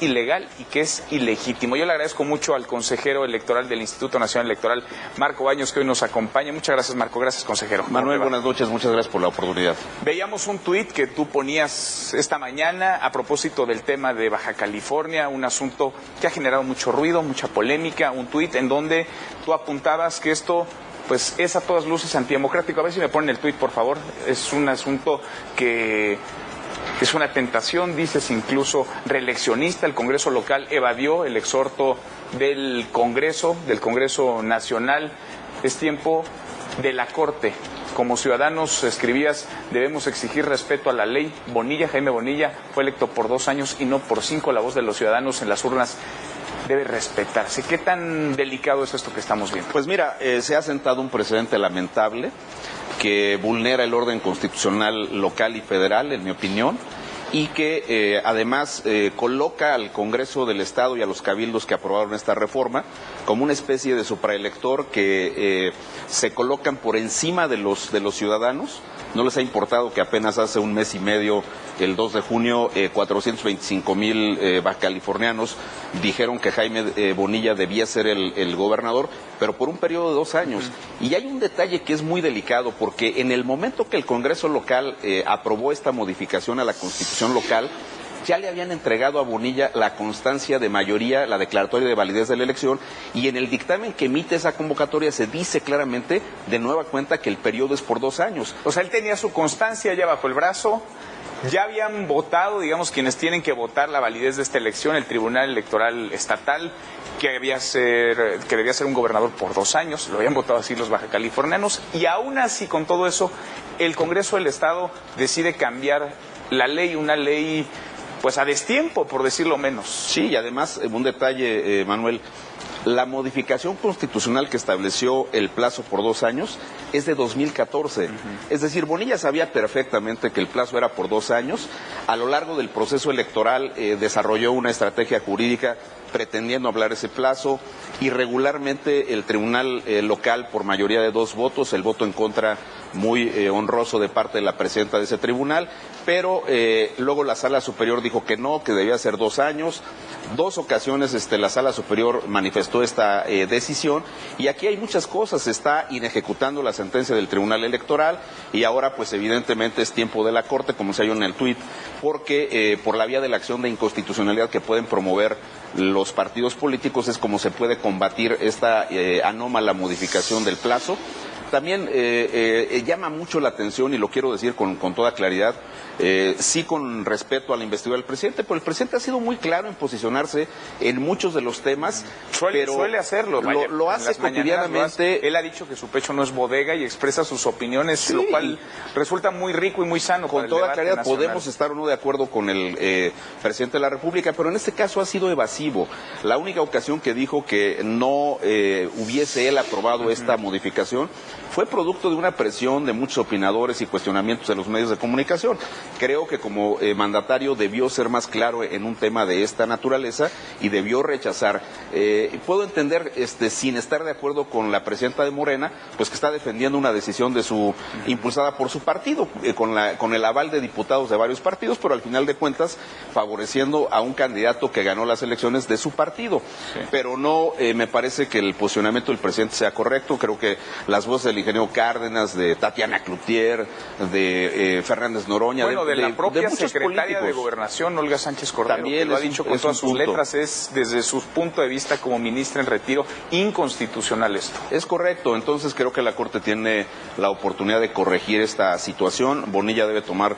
ilegal y que es ilegítimo. Yo le agradezco mucho al consejero electoral del Instituto Nacional Electoral, Marco Baños, que hoy nos acompaña. Muchas gracias, Marco. Gracias, consejero. Manuel, buenas noches. Muchas gracias por la oportunidad. Veíamos un tuit que tú ponías esta mañana a propósito del tema de Baja California, un asunto que ha generado mucho ruido, mucha polémica, un tuit en donde tú apuntabas que esto pues es a todas luces antidemocrático. A ver si me ponen el tuit, por favor. Es un asunto que es una tentación, dices, incluso reeleccionista. El Congreso local evadió el exhorto del Congreso Nacional. Es tiempo de la Corte. Como ciudadanos, escribías, debemos exigir respeto a la ley. Bonilla, Jaime Bonilla, fue electo por 2 años y no por 5. La voz de los ciudadanos en las urnas debe respetarse. ¿Qué tan delicado es esto que estamos viendo? Pues mira, se ha sentado un precedente lamentable que vulnera el orden constitucional local y federal, en mi opinión, y que además coloca al Congreso del Estado y a los cabildos que aprobaron esta reforma como una especie de supraelector que se colocan por encima de los ciudadanos. No les ha importado que apenas hace un mes y medio, el 2 de junio, 425,000 bajacalifornianos dijeron que Jaime Bonilla debía ser el gobernador, pero por un periodo de 2 años. Y hay un detalle que es muy delicado, porque en el momento que el Congreso local aprobó esta modificación a la Constitución local, ya le habían entregado a Bonilla la constancia de mayoría, la declaratoria de validez de la elección, y en el dictamen que emite esa convocatoria se dice claramente, de nueva cuenta, que el periodo es por 2 años. O sea, él tenía su constancia ya bajo el brazo, ya habían votado, digamos, quienes tienen que votar la validez de esta elección, el Tribunal Electoral Estatal, que debía ser un gobernador por 2 años, lo habían votado así los bajacalifornianos, y aún así, con todo eso, el Congreso del Estado decide cambiar la ley, una ley pues a destiempo, por decirlo menos. Sí, y además, un detalle, Manuel, la modificación constitucional que estableció el plazo por 2 años es de 2014. Es decir, Bonilla sabía perfectamente que el plazo era por 2 años. A lo largo del proceso electoral desarrolló una estrategia jurídica pretendiendo hablar ese plazo. Irregularmente el tribunal local, por mayoría de 2 votos, el voto en contra muy honroso de parte de la presidenta de ese tribunal, pero luego la Sala Superior dijo que no, que debía ser 2 años. 2 ocasiones la Sala Superior manifestó esta decisión, y aquí hay muchas cosas. Se está inejecutando la sentencia del Tribunal Electoral, y ahora pues evidentemente es tiempo de la Corte, como se halló en el tuit, porque por la vía de la acción de inconstitucionalidad que pueden promover los partidos políticos es como se puede combatir esta anómala modificación del plazo. También llama mucho la atención, y lo quiero decir con toda claridad, sí con respeto a la investidura del presidente, pero el presidente ha sido muy claro en posicionarse en muchos de los temas. Suele hacerlo, lo hace cotidianamente. Él ha dicho que su pecho no es bodega y expresa sus opiniones, sí, lo cual resulta muy rico y muy sano. Con toda claridad podemos estar o no de acuerdo con el presidente de la República, pero en este caso ha sido evasivo. La única ocasión que dijo que no hubiese él aprobado esta modificación fue producto de una presión de muchos opinadores y cuestionamientos de los medios de comunicación. Creo que como mandatario debió ser más claro en un tema de esta naturaleza y debió rechazar. Puedo entender, sin estar de acuerdo con la presidenta de Morena, pues que está defendiendo una decisión impulsada por su partido, con el aval de diputados de varios partidos, pero al final de cuentas favoreciendo a un candidato que ganó las elecciones de su partido. Sí. Pero no me parece que el posicionamiento del presidente sea correcto. Creo que las voces del ingeniero Cárdenas, de Tatiana Cloutier, de Fernández Noroña, bueno, de la propia secretaria políticos de Gobernación, Olga Sánchez Cordero, también que lo ha dicho con todas sus letras, es desde su punto de vista como ministra en retiro inconstitucional esto. Es correcto. Entonces creo que la Corte tiene la oportunidad de corregir esta situación. Bonilla debe tomar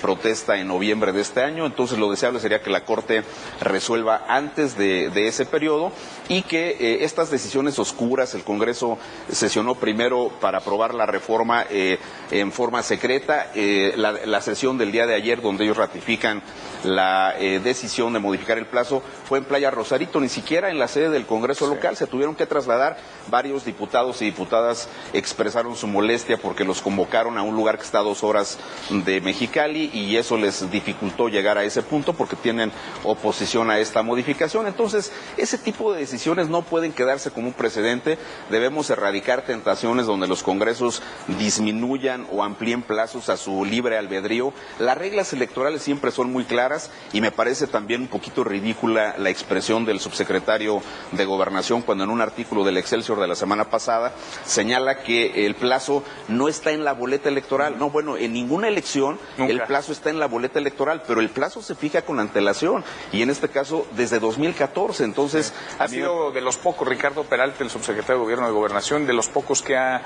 protesta en noviembre de este año, entonces lo deseable sería que la Corte resuelva antes de ese periodo, y que estas decisiones oscuras, el Congreso sesionó primero para aprobar la reforma en forma secreta, la sesión del día de ayer donde ellos ratifican la decisión de modificar el plazo fue en Playa Rosarito, ni siquiera en la sede del Congreso local. Se tuvieron que trasladar. Varios diputados y diputadas expresaron su molestia porque los convocaron a un lugar que está a 2 horas de Mexicali, y eso les dificultó llegar a ese punto porque tienen oposición a esta modificación. Entonces, ese tipo de decisiones no pueden quedarse como un precedente. Debemos erradicar tentaciones donde donde los congresos disminuyan o amplíen plazos a su libre albedrío. Las reglas electorales siempre son muy claras y me parece también un poquito ridícula la expresión del subsecretario de Gobernación cuando en un artículo del Excelsior de la semana pasada señala que el plazo no está en la boleta electoral. No, bueno, en ninguna elección el plazo está en la boleta electoral, pero el plazo se fija con antelación y en este caso desde 2014. Entonces, ha sido de los pocos, Ricardo Peralta, el subsecretario de Gobierno de Gobernación, de los pocos que ha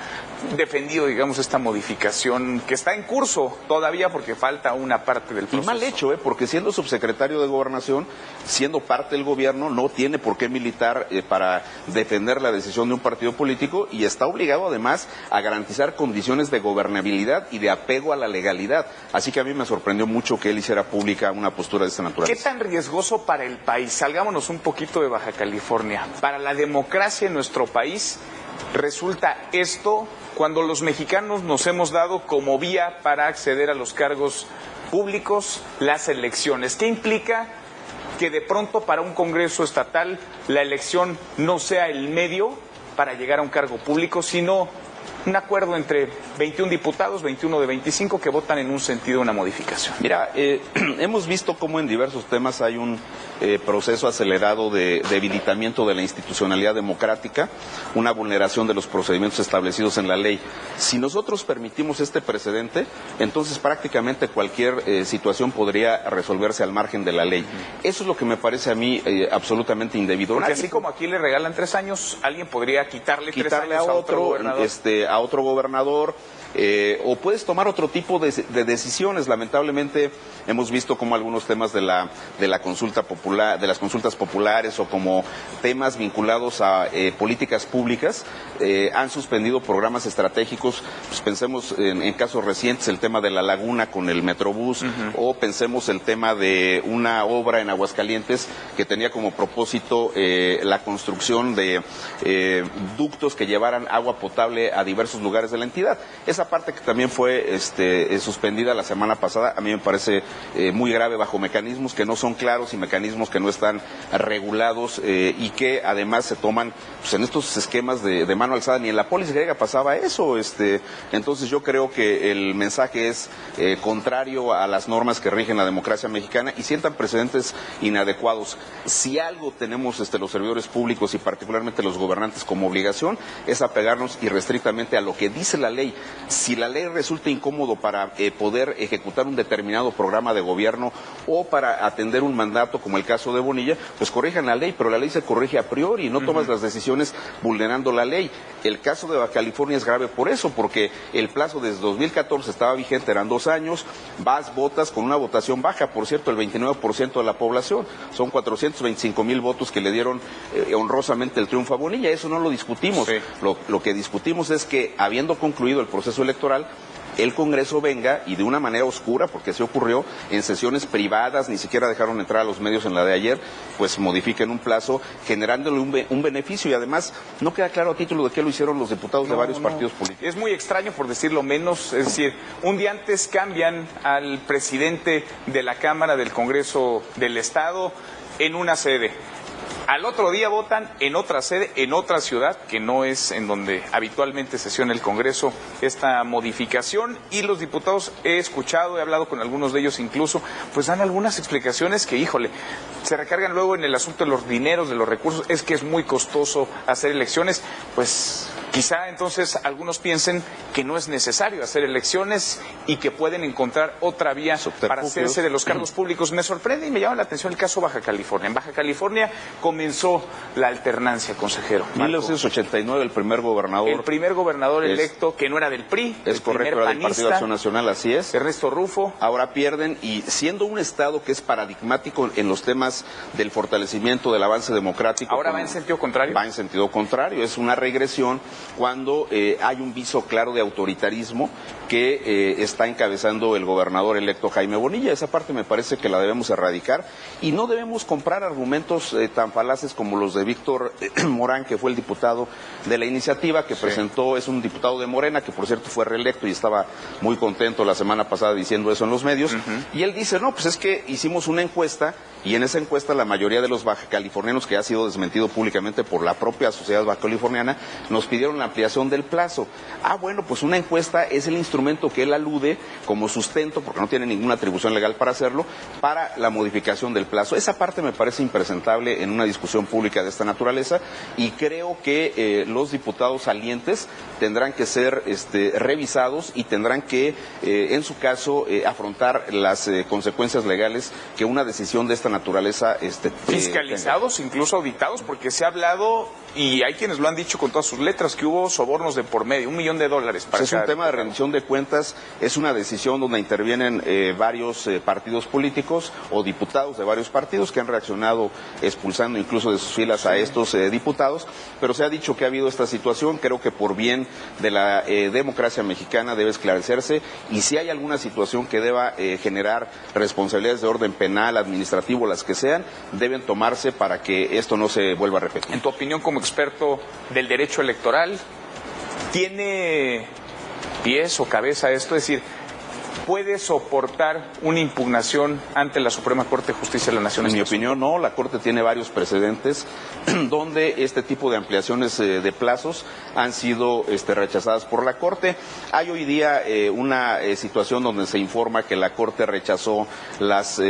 defendido, digamos, esta modificación que está en curso todavía porque falta una parte del proceso. Y mal hecho, porque siendo subsecretario de Gobernación, siendo parte del gobierno, no tiene por qué militar para defender la decisión de un partido político y está obligado además a garantizar condiciones de gobernabilidad y de apego a la legalidad. Así que a mí me sorprendió mucho que él hiciera pública una postura de esta naturaleza. ¿Qué tan riesgoso para el país? Salgámonos un poquito de Baja California. Para la democracia en nuestro país, resulta esto cuando los mexicanos nos hemos dado como vía para acceder a los cargos públicos las elecciones. ¿Qué implica que de pronto para un Congreso estatal la elección no sea el medio para llegar a un cargo público, sino un acuerdo entre 21 diputados, 21 de 25, que votan en un sentido una modificación? Mira, hemos visto cómo en diversos temas hay un proceso acelerado de debilitamiento de la institucionalidad democrática, una vulneración de los procedimientos establecidos en la ley. Si nosotros permitimos este precedente, entonces prácticamente cualquier situación podría resolverse al margen de la ley. Eso es lo que me parece a mí absolutamente indebido. Porque así como aquí le regalan 3 años, alguien podría quitarle 3 años a otro gobernador. A otro gobernador, o puedes tomar otro tipo de decisiones. Lamentablemente hemos visto como algunos temas de la consulta popular, de las consultas populares o como temas vinculados a políticas públicas han suspendido programas estratégicos. Pues pensemos en casos recientes el tema de la laguna con el Metrobús, o pensemos el tema de una obra en Aguascalientes que tenía como propósito la construcción de ductos que llevaran agua potable a diversos lugares de la entidad. Esa parte que también fue suspendida la semana pasada, a mí me parece muy grave, bajo mecanismos que no son claros y mecanismos que no están regulados y que además se toman pues, en estos esquemas de mano alzada. Ni en la polis griega pasaba eso. Entonces yo creo que el mensaje es contrario a las normas que rigen la democracia mexicana y sientan precedentes inadecuados. Si algo tenemos los servidores públicos y particularmente los gobernantes como obligación, es apegarnos irrestrictamente a lo que dice la ley. Si la ley resulta incómodo para poder ejecutar un determinado programa de gobierno o para atender un mandato, como el caso de Bonilla, pues corrijan la ley, pero la ley se corrige a priori, no tomas las decisiones vulnerando la ley. El caso de Baja California es grave por eso, porque el plazo desde 2014 estaba vigente, eran 2 años, votas con una votación baja, por cierto, el 29% de la población, son 425,000 votos que le dieron honrosamente el triunfo a Bonilla. Eso no lo discutimos. Sí. Lo que discutimos es que, habiendo concluido el proceso electoral, el Congreso venga y de una manera oscura, porque así ocurrió, en sesiones privadas, ni siquiera dejaron entrar a los medios en la de ayer, pues modifiquen un plazo, generándole un beneficio, y además no queda claro a título de qué lo hicieron los diputados de varios partidos políticos. Es muy extraño, por decirlo menos, es decir, un día antes cambian al presidente de la Cámara del Congreso del Estado en una sede. Al otro día votan en otra sede, en otra ciudad, que no es en donde habitualmente sesiona el Congreso, esta modificación. Y los diputados, he escuchado, he hablado con algunos de ellos incluso, pues dan algunas explicaciones que, híjole, se recargan luego en el asunto de los dineros, de los recursos. Es que es muy costoso hacer elecciones. Pues quizá entonces algunos piensen que no es necesario hacer elecciones y que pueden encontrar otra vía para hacerse de los cargos públicos. Me sorprende y me llama la atención el caso Baja California. En Baja California comenzó la alternancia, consejero. En 1989 el primer gobernador. El primer gobernador electo, que no era del PRI. Es correcto, era del Partido de Acción Nacional, así es. Ernesto Rufo. Ahora pierden, y siendo un estado que es paradigmático en los temas del fortalecimiento del avance democrático. ¿Ahora va en sentido contrario? Va en sentido contrario, es una regresión cuando hay un viso claro de autoritarismo que está encabezando el gobernador electo Jaime Bonilla. Esa parte me parece que la debemos erradicar y no debemos comprar argumentos tan falaces como los de Víctor Morán, que fue el diputado de la iniciativa que presentó, es un diputado de Morena, que por cierto fue reelecto y estaba muy contento la semana pasada diciendo eso en los medios, y él dice, no, pues es que hicimos una encuesta y en esa encuesta encuesta, la mayoría de los bajacalifornianos, que ha sido desmentido públicamente por la propia sociedad bajacaliforniana, nos pidieron la ampliación del plazo. Bueno, pues una encuesta es el instrumento que él alude como sustento, porque no tiene ninguna atribución legal para hacerlo, para la modificación del plazo. Esa parte me parece impresentable en una discusión pública de esta naturaleza, y creo que los diputados salientes tendrán que ser revisados y tendrán que, en su caso, afrontar las consecuencias legales que una decisión de esta naturaleza fiscalizados, incluso auditados, porque se ha hablado, y hay quienes lo han dicho con todas sus letras, que hubo sobornos de por medio, $1 millón para es un tema de rendición de cuentas, es una decisión donde intervienen varios partidos políticos o diputados de varios partidos que han reaccionado expulsando incluso de sus filas a estos diputados, pero se ha dicho que ha habido esta situación. Creo que por bien de la democracia mexicana debe esclarecerse, y si hay alguna situación que deba generar responsabilidades de orden penal, administrativo, las que sean, deben tomarse para que esto no se vuelva a repetir. En tu opinión, como experto del derecho electoral, ¿tiene pies o cabeza esto? Es decir, ¿puede soportar una impugnación ante la Suprema Corte de Justicia de la Nación? En mi opinión, no. La Corte tiene varios precedentes donde este tipo de ampliaciones de plazos han sido rechazadas por la Corte. Hay hoy día una situación donde se informa que la Corte rechazó las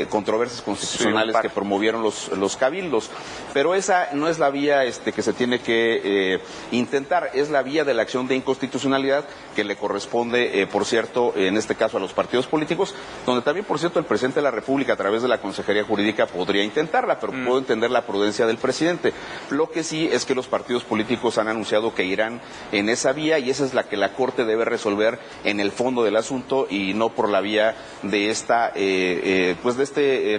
controversias constitucionales que promovieron los cabildos, pero esa no es la vía que se tiene que intentar, es la vía de la acción de inconstitucionalidad que le corresponde, por cierto, en este caso a los partidos políticos, donde también, por cierto, el presidente de la República, a través de la Consejería Jurídica, podría intentarla, pero puedo entender la prudencia del presidente. Lo que sí es que los partidos políticos han anunciado que irán en esa vía, y esa es la que la Corte debe resolver en el fondo del asunto, y no por la vía de esta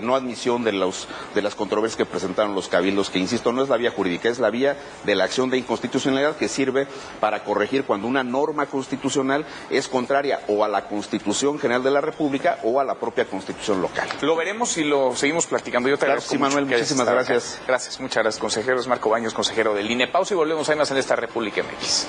no admisión de las controversias que presentaron los cabildos, que, insisto, no es la vía jurídica, es la vía de la acción de inconstitucionalidad, que sirve para corregir cuando una norma constitucional es contraria o a la Constitución General de la República o a la propia Constitución local. Lo veremos y lo seguimos platicando. Yo te agradezco mucho, Manuel, muchísimas gracias. Gracias, muchas gracias, consejero. Es Marco Baños, consejero del INE. Pausa y volvemos. Hay más en esta República MX.